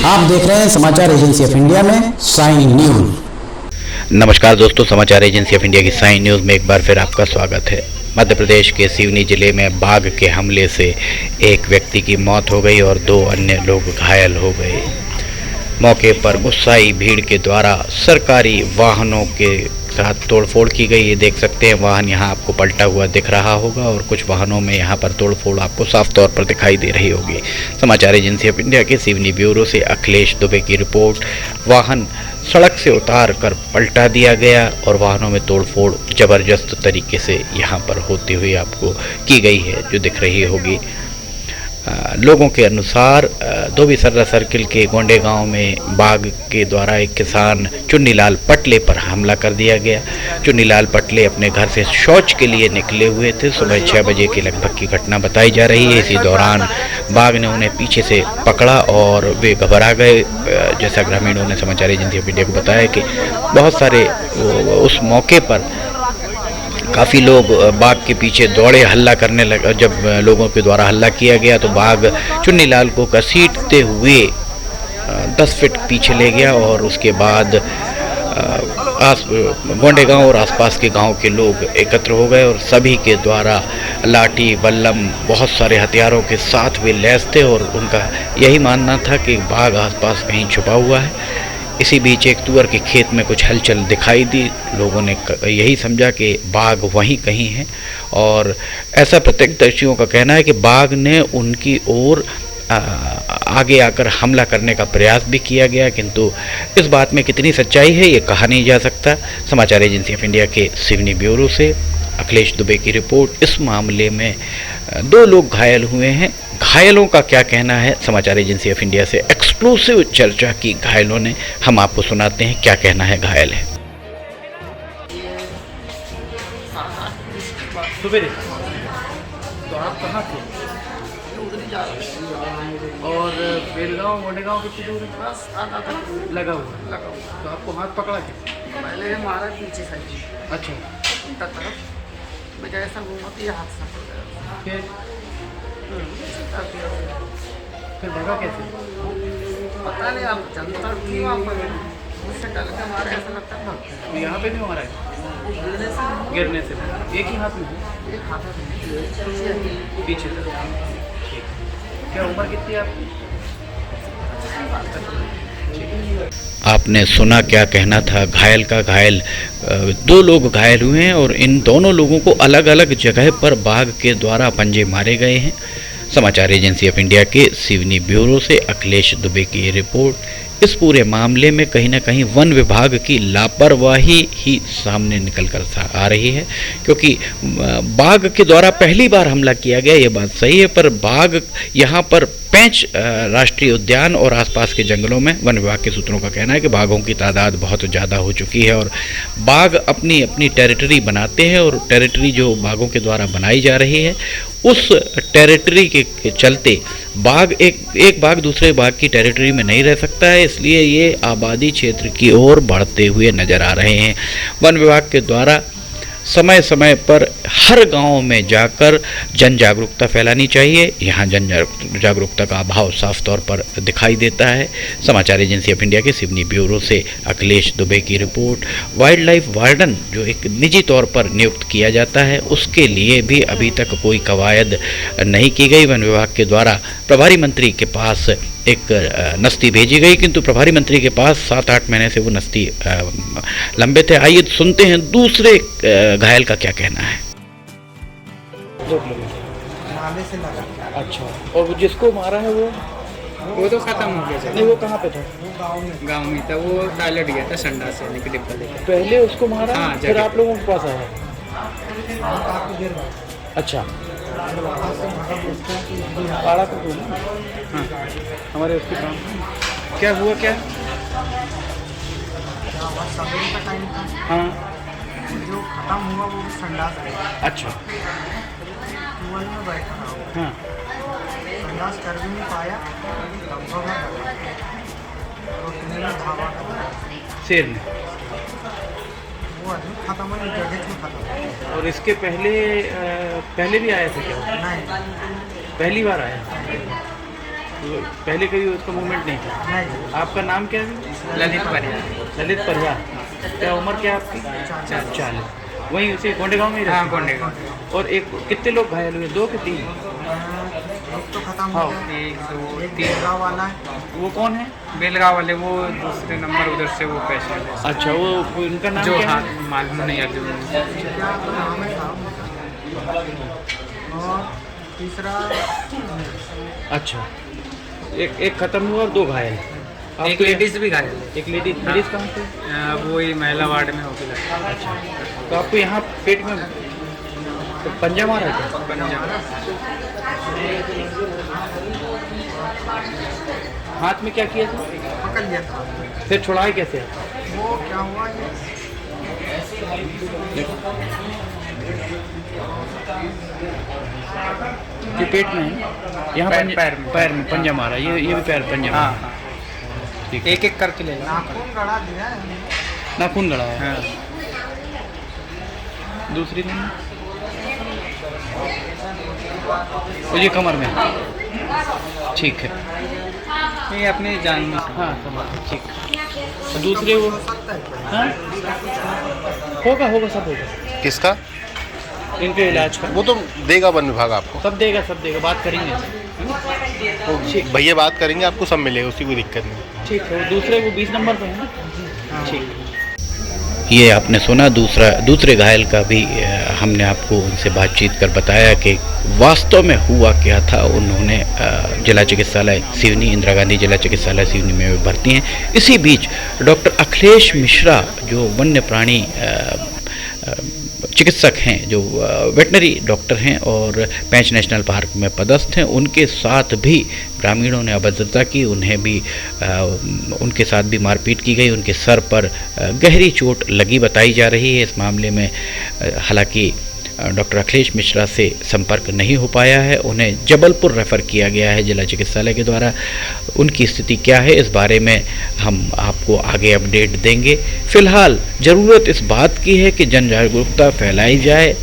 आप देख रहे हैं समाचार एजेंसी ऑफ इंडिया में साइन न्यूज। नमस्कार दोस्तों, समाचार एजेंसी ऑफ इंडिया की साइन न्यूज़ में एक बार फिर आपका स्वागत है। मध्य प्रदेश के सिवनी जिले में बाघ के हमले से एक व्यक्ति की मौत हो गई और 2 अन्य लोग घायल हो गए। मौके पर गुस्साई भीड़ के द्वारा सरकारी वाहनों के साथ तोड़फोड़ की गई। ये देख सकते हैं, वाहन यहाँ आपको पलटा हुआ दिख रहा होगा और कुछ वाहनों में यहाँ पर तोड़फोड़ आपको साफ तौर पर दिखाई दे रही होगी। समाचार एजेंसी ऑफ इंडिया के सिवनी ब्यूरो से अखिलेश दुबे की रिपोर्ट। वाहन सड़क से उतार कर पलटा दिया गया और वाहनों में तोड़फोड़ ज़बरदस्त तरीके से यहाँ पर होती हुई आपको की गई है, जो दिख रही होगी। लोगों के अनुसार धोबीसर्रा सर्किल के गोंडे गांव में बाघ के द्वारा एक किसान चुन्नीलाल पटले पर हमला कर दिया गया। चुन्नीलाल पटले अपने घर से शौच के लिए निकले हुए थे। सुबह 6 बजे के लगभग की घटना बताई जा रही है। इसी दौरान बाघ ने उन्हें पीछे से पकड़ा और वे घबरा गए। जैसा ग्रामीणों ने समाचार एजेंसी ऑफ इंडिया को बताया कि बहुत सारे उस मौके पर काफ़ी लोग बाघ के पीछे दौड़े, हल्ला करने लगा। जब लोगों के द्वारा हल्ला किया गया तो बाघ चुन्नीलाल को घसीटते हुए 10 फीट पीछे ले गया और उसके बाद गोंडे गांव और आसपास के गांव के लोग एकत्र हो गए और सभी के द्वारा लाठी बल्लम बहुत सारे हथियारों के साथ वे लैस थे और उनका यही मानना था कि बाघ आसपास कहीं छुपा हुआ है। इसी बीच एक तुअर के खेत में कुछ हलचल दिखाई दी। लोगों ने यही समझा कि बाघ वहीं कहीं है और ऐसा प्रत्यक्षदर्शियों का कहना है कि बाघ ने उनकी ओर आगे आकर हमला करने का प्रयास भी किया गया, किंतु इस बात में कितनी सच्चाई है ये कहा नहीं जा सकता। समाचार एजेंसी ऑफ इंडिया के सिवनी ब्यूरो से अखिलेश दुबे की रिपोर्ट। इस मामले में 2 लोग घायल हुए हैं। घायलों का क्या कहना है, समाचार एजेंसी ऑफ इंडिया से एक्सक्लूसिव चर्चा की घायलों ने। हम आपको सुनाते हैं क्या कहना है घायल है। तो आप कहाँ थे? और बेलगांव मोडेगांव कितनी दूर है? बस आधा तक लगा हुआ। तो आपको हाथ पकड़ा क्या? पहले हमारा पीछे साइड अच्छा, तरफ मैं जैसा घूमती है हाथ से पड़ गया। फिर भगा कैसे? पता नहीं, आप जनता नहीं वहाँ पर मुझसे डर के हमारे ऐसा लगता है भागते हैं। यहाँ पे भी मारा है? गिरने से एक ही हाथ में है? एक हाथ में पीछे तरफ। क्या उम्र कितनी है आपकी? आपने सुना क्या कहना था घायल का। घायल 2 लोग घायल हुए हैं और इन दोनों लोगों को अलग अलग जगह पर बाघ के द्वारा पंजे मारे गए हैं। समाचार एजेंसी ऑफ इंडिया के सिवनी ब्यूरो से अखिलेश दुबे की ये रिपोर्ट। इस पूरे मामले में कहीं ना कहीं वन विभाग की लापरवाही ही सामने निकल कर आ रही है, क्योंकि बाघ के द्वारा पहली बार हमला किया गया, ये बात सही है, पर बाघ यहाँ पर पेंच राष्ट्रीय उद्यान और आसपास के जंगलों में वन विभाग के सूत्रों का कहना है कि बाघों की तादाद बहुत ज़्यादा हो चुकी है और बाघ अपनी अपनी टेरिटरी बनाते हैं और टेरिटरी जो बाघों के द्वारा बनाई जा रही है उस टेरिटरी के चलते बाघ एक बाघ दूसरे बाघ की टेरिटरी में नहीं रह सकता है, इसलिए ये आबादी क्षेत्र की ओर बढ़ते हुए नज़र आ रहे हैं। वन विभाग के द्वारा समय समय पर हर गांव में जाकर जन जागरूकता फैलानी चाहिए। यहाँ जन जागरूकता का अभाव साफ तौर पर दिखाई देता है। समाचार एजेंसी ऑफ इंडिया के सिवनी ब्यूरो से अखिलेश दुबे की रिपोर्ट। वाइल्ड लाइफ वार्डन जो एक निजी तौर पर नियुक्त किया जाता है, उसके लिए भी अभी तक कोई कवायद नहीं की गई। वन विभाग के द्वारा प्रभारी मंत्री के पास एक नस्ती भेजी गई, किंतु प्रभारी मंत्री के पास 7-8 महीने से वो नस्ती लंबे थे। आइए सुनते हैं दूसरे घायल का क्या कहना है। नाले से लगा। अच्छा, और जिसको मारा है वो तो खत्म हो गया। नहीं, वो कहाँ पे था? गाँव में था, वो टॉयलेट गया था संडा से यानी कि डिब्बा लेकर। पहले उसको मारा? हाँ, फिर आप लोगों के पास आया? अच्छा, आड़ा तो दो ना। हाँ, हमारे उसके काम क्या हुआ क्या? सवेरे का टाइम था, हाँ, जो खत्म हुआ वो भी संडास गया। अच्छा, टूवल में बैठा रहा, हाँ, संडास कर भी नहीं पाया, लगभग और उतने में धावा शेर में। वो आदमी खत्म है, जगह में खत्म। और इसके पहले भी आया था क्या? नहीं, पहली बार आया। तो पहले कभी उसका मूवमेंट नहीं था। नहीं आपका नाम क्या है? ललित परिया। ललित परिया। क्या उम्र क्या है आपकी? 40। वहीं उसी गोंडे गाँव में ही हाँ रहते हैं? गोंडे का। और एक कितने लोग घायल हुए, 2 कि 3? एक तो खत्म हो हाँ। गया, 1 2 एक 3 बेलगांव वाला है। वो कौन है? बेलगांव वाले वो दूसरे नंबर उधर से वो पेशेंट है अच्छा, वो उनका नाम जो क्या हाँ है? मालूम नहीं अर्जुन। क्या तो नाम है साहब उनका। और तीसरा अच्छा, एक खत्म हुआ और 2 घायल। एक आपको लेडीज भी घायल है। एक लेडीज कहाँ से? वो ही महिला वार्ड में होगी लगा। अच्छा, तो आपको यहाँ पेट में तो पंजा मारा था? हाथ में क्या किया था? पकड़ लिया था। फिर छुड़ाए कैसे? वो क्या हुआ ये पेट में है, यहाँ पैर में पंजा मारा। ये भी पैर पंजा हाँ मारा। हाँ ठीक। एक एक करके ले लो। नाखून गड़ा दिया है। नाखून गड़ा है। हाँ दूसरी में और ये कमर में। ठीक है, ये अपनी जान में। हाँ समझ, ठीक। और दूसरे वो हो सकता है क्या? हाँ होगा सब होगा किसका? इनके इलाज का। वो तो देगा वन विभाग आपको। सब देगा, बात करेंगे। ठीक। भैया बात करेंगे, आपको सब मिलेगा, उसकी कोई दिक्कत नहीं। ठीक है, वो दूसरे वो 20 नंबर पे है ना? ठीक। ये आपने सुना दूसरे घायल का भी हमने आपको उनसे बातचीत कर बताया कि वास्तव में हुआ क्या था। उन्होंने जिला चिकित्सालय सिवनी, इंदिरा गांधी जिला चिकित्सालय सिवनी में भर्ती हैं। इसी बीच डॉक्टर अखिलेश मिश्रा जो वन्य प्राणी चिकित्सक हैं, जो वेटनरी डॉक्टर हैं और पेंच नेशनल पार्क में पदस्थ हैं, उनके साथ भी ग्रामीणों ने अभद्रता की। उनके साथ भी मारपीट की गई। उनके सर पर गहरी चोट लगी बताई जा रही है। इस मामले में हालांकि डॉक्टर अखिलेश मिश्रा से संपर्क नहीं हो पाया है। उन्हें जबलपुर रेफ़र किया गया है जिला चिकित्सालय के द्वारा। उनकी स्थिति क्या है, इस बारे में हम आपको आगे अपडेट देंगे। फिलहाल ज़रूरत इस बात की है कि जन जागरूकता फैलाई जाए।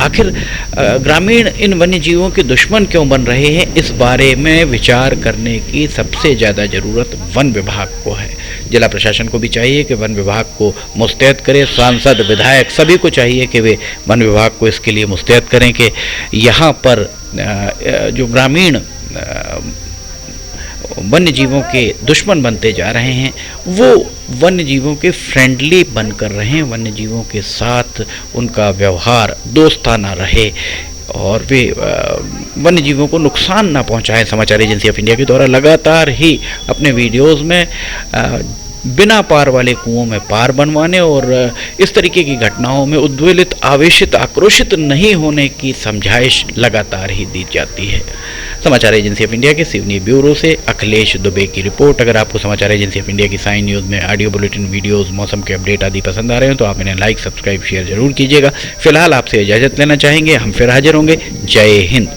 आखिर ग्रामीण इन वन्य जीवों के दुश्मन क्यों बन रहे हैं, इस बारे में विचार करने की सबसे ज़्यादा ज़रूरत वन विभाग को है। जिला प्रशासन को भी चाहिए कि वन विभाग को मुस्तैद करे। सांसद, विधायक सभी को चाहिए कि वे वन विभाग को इसके लिए मुस्तैद करें कि यहाँ पर जो ग्रामीण वन्य जीवों के दुश्मन बनते जा रहे हैं, वो वन्य जीवों के फ्रेंडली बनकर रहें, वन्य जीवों के साथ उनका व्यवहार दोस्ताना रहे और वे वन्य जीवों को नुकसान ना पहुंचाएं। समाचार एजेंसी ऑफ इंडिया के द्वारा लगातार ही अपने वीडियोस में बिना पार वाले कुओं में पार बनवाने और इस तरीके की घटनाओं में उद्वेलित, आवेशित, आक्रोशित नहीं होने की समझाइश लगातार ही दी जाती है। समाचार एजेंसी ऑफ इंडिया के सिवनी ब्यूरो से अखिलेश दुबे की रिपोर्ट। अगर आपको समाचार एजेंसी ऑफ इंडिया की साइन न्यूज़ में ऑडियो बुलेटिन, वीडियोस, मौसम के अपडेट आदि पसंद आ रहे हो तो आप इन्हें लाइक, सब्सक्राइब, शेयर जरूर कीजिएगा। फिलहाल आपसे इजाज़त लेना चाहेंगे, हम फिर हाजिर होंगे। जय हिंद।